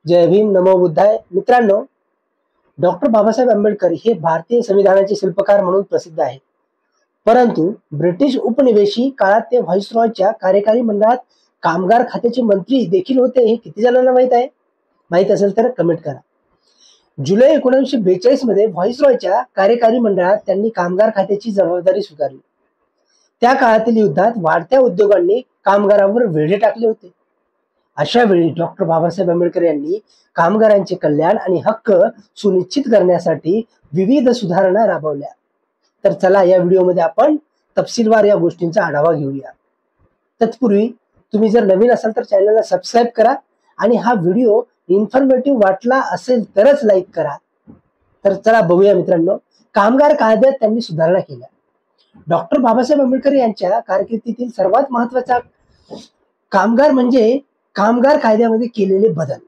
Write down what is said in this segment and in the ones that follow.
जय भीम, नमो बुद्धाय. मित्रांनो, डॉक्टर बाबासाहेब आंबेडकर हे भारतीय संविधानाचे शिल्पकार म्हणून प्रसिद्ध आहेत. परंतु ब्रिटिश उपनिवेशी काळात ते व्हाईसरॉयच्या कार्यकारी मंडळात कामगार खात्याचे मंत्री देखील होते. हे किती जणांना माहित आहे? माहित असेल तर कमेंट करा. जुलै 1942 मध्ये व्हाईसरॉयच्या कार्यकारी मंडळात त्यांनी कामगार खात्याची जबाबदारी स्वीकारली. त्या काळातील युद्धात वाढत्या उद्योगांनी कामगारांवर वेढे टाकले होते. अशा वेळी डॉक्टर बाबासाहेब आंबेडकर यांनी कामगारांचे कल्याण आणि हक्क सुनिश्चित करण्यासाठी विविध सुधारणा राबवल्या. तर चला या व्हिडिओमध्ये आपण तपशीलवार या गोष्टींचा आढावा घेऊया. तत्पूर्वी तुम्ही जर नवीन असाल तर चॅनलला सबस्क्राईब करा आणि हा व्हिडिओ इन्फॉर्मेटिव्ह वाटला असेल तरच लाईक करा. तर चला बघूया मित्रांनो, कामगार कायद्यात त्यांनी सुधारणा केल्या. डॉक्टर बाबासाहेब आंबेडकर यांच्या कारकिर्दीतील सर्वात महत्वाचा कामगार म्हणजे कामगार कायद्यामध्ये केलेले बदल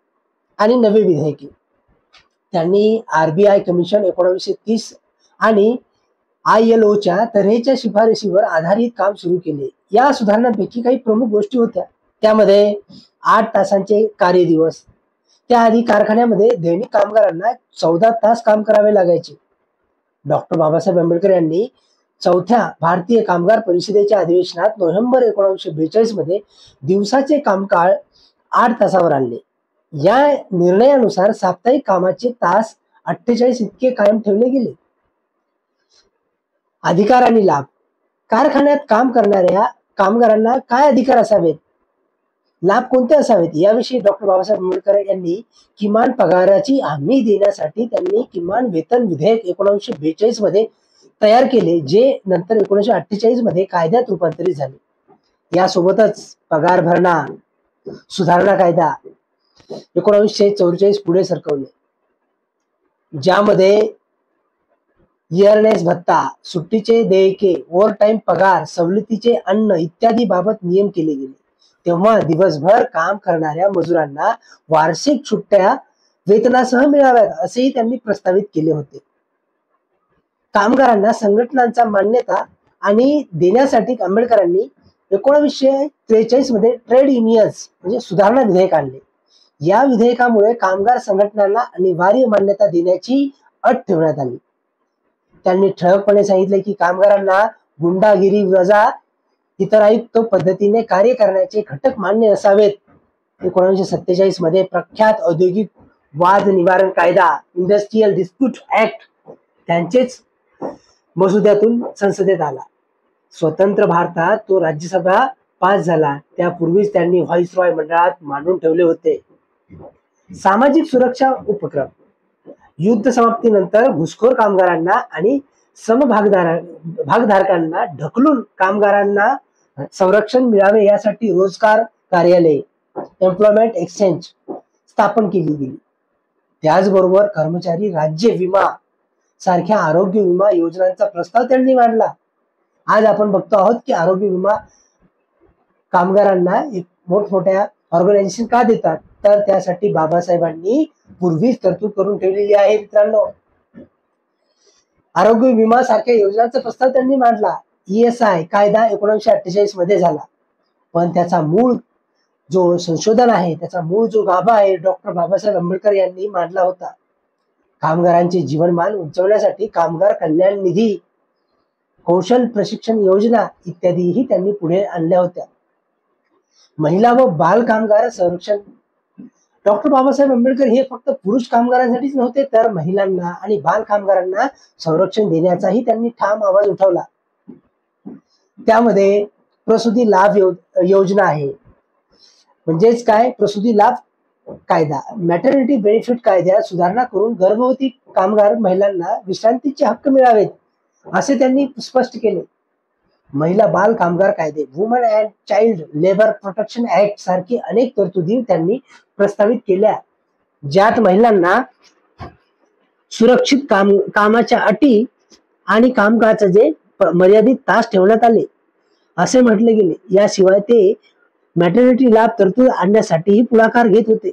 आणि नवे विधेयके. त्यांनी RBI कमिशन 1930 आणि ILOच्या तऱ्हेच्या शिफारशीवर आधारित काम सुरू केले. या सुधारणांपैकी काही प्रमुख गोष्टी होत्या. त्यामध्ये 8 तासांचे कार्यदिवस. त्याआधी कारखान्यामध्ये दैनिक कामगारांना 14 तास काम करावे लागायचे. डॉक्टर बाबासाहेब आंबेडकर यांनी 4थ्या भारतीय कामगार परिषदेच्या अधिवेशनात नोव्हेंबर 1942 मध्ये दिवसाचे कामकाळ 8 तासावर आणले. या निर्णयानुसार साप्ताहिक कामाचे तास 48 इतके कायम ठेवले गेले. अधिकार आणि लाभ. कारखान्यात काम करणाऱ्या कामगारांना काय अधिकार असावेत, लाभ कोणते असावेत याविषयी डॉक्टर बाबासाहेब आंबेडकर यांनी किमान पगाराची हमी देण्यासाठी त्यांनी किमान वेतन विधेयक 1942 मध्ये तयार केले, जे नंतर 1948 मध्ये कायद्यात रूपांतरित झाले. यासोबतच पगार भरणा सुधारणा कायदा 1944 पुढे सरकवले, ज्यामध्ये इयरनेस भत्ता, सुट्टीचे देयके, ओव्हर टाइम पगार, सवलतीचे अन्न इत्यादी बाबत नियम केले गेले. तेव्हा दिवसभर काम करणाऱ्या मजुरांना वार्षिक सुट्ट्या वेतनासह मिळाव्यात असेही त्यांनी प्रस्तावित केले होते. कामगारांना संघटनांचा मान्यता आणि देण्यासाठी आंबेडकरांनी 1943 मध्ये ट्रेड युनियन्स म्हणजे सुधारणा विधेयक आणले. या विधेयकामुळे कामगार संघटनांना अनिवार्य मान्यता देण्याची अट ठेवण्यात आली. त्यांनी ठळकपणे सांगितले की कामगारांना गुंडागिरी वजा इतर आयुक्त पद्धतीने कार्य करण्याचे घटक मान्य नसावेत. 1947 मध्ये प्रख्यात औद्योगिक वाद निवारण कायदा इंडस्ट्रियल डिस्प्यूट ऍक्ट त्यांचेच मसुद्यातून संसदेत आला. स्वतंत्र भारतात तो राज्यसभा पास झाला. त्यापूर्वीच त्यांनी व्हाईसरॉय मंडळात मांडून ठेवले होते. सामाजिक सुरक्षा उपक्रम. युद्ध समाप्तीनंतर घुसखोर कामगारांना आणि भागधारकांना ढकलून कामगारांना संरक्षण मिळावे यासाठी रोजगार कार्यालय एम्प्लॉयमेंट एक्सचेंज स्थापन केली गेली. त्याचबरोबर कर्मचारी राज्य विमा सारख्या आरोग्य विमा योजनांचा प्रस्ताव त्यांनी मांडला. आज आपण बघतो आहोत की आरोग्य विमा कामगारांना एक मोठमोठ्या ऑर्गनायझेशन का देतात, तर त्यासाठी बाबासाहेबांनी पूर्वीच तरतूद करून ठेवलेली आहे. मित्रांनो, आरोग्य विमा सारख्या योजनांचा प्रस्ताव त्यांनी मांडला. ESI कायदा 1948 मध्ये झाला, पण त्याचा मूळ जो संशोधन आहे, त्याचा मूळ जो गाभा आहे, डॉक्टर बाबासाहेब आंबेडकर यांनी मांडला होता. कामगारांचे जीवनमान उंचावण्यासाठी कामगार कल्याण निधी, कौशल प्रशिक्षण योजना इत्यादीही त्यांनी पुढे आणल्या होत्या. महिला व बाल कामगार संरक्षण. डॉक्टर बाबासाहेब आंबेडकर हे फक्त पुरुष कामगारांसाठीच नव्हते, तर महिलांना आणि बाल कामगारांना संरक्षण देण्याचाही त्यांनी ठाम आवाज उठवला. त्यामध्ये प्रसूती लाभ योजना आहे, म्हणजेच काय, प्रसूती लाभ कायदा, मॅटर्निटी बेनिफिट कायद्यात सुधारणा करून गर्भवती कामगार महिलांना विश्रांतीचे हक्क मिळावेत असे त्यांनी स्पष्ट केले. महिला बाल कामगार कायदे, woman and child labour protection act सारखी अनेक तरतुदी त्यांनी प्रस्तावित केल्या, ज्यात महिलांना सुरक्षित कामाच्या अटी आणि कामकाजाचे जे मर्यादित तास ठेवण्यात आले असे म्हटले गेले. याशिवाय ते मॅटर्निटी लाभ तरतूद आणण्यासाठीही पुढाकार घेत होते.